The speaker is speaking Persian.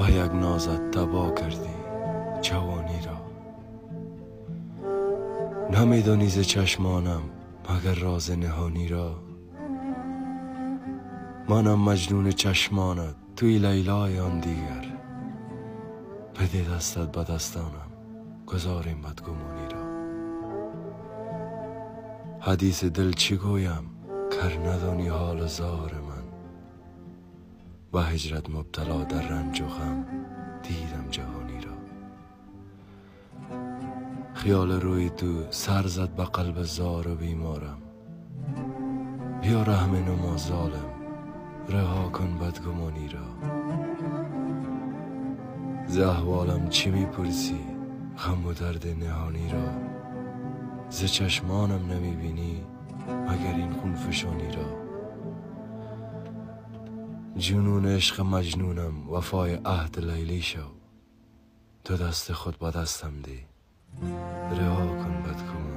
با یک نازت تباه کردی جوانی را. نمیدانی ز چشمانم مگر راز نهانی را. منم مجنون چشمانت، توی لیلای آن دیگر. بده دستت به دستانم، گذاریم بدگمانی را. حدیث دل چی گویم کر ندانی حال زار من. به هجرت مبتلا در رنج و غم دیدم جهانی را. خیال روی تو سر زد به قلب زار و بیمارم. بیا رحم نما ظالم، رها کن بدگمانی را. ز احوالم چی میپرسی غم و درد نهانی را. ز چشمانم نمیبینی مگر این خونفشانی را. جنون عشق مجنونم وفای عهد لیلی شو. تو دست خود به دستم دی، رها کن بدگمانی.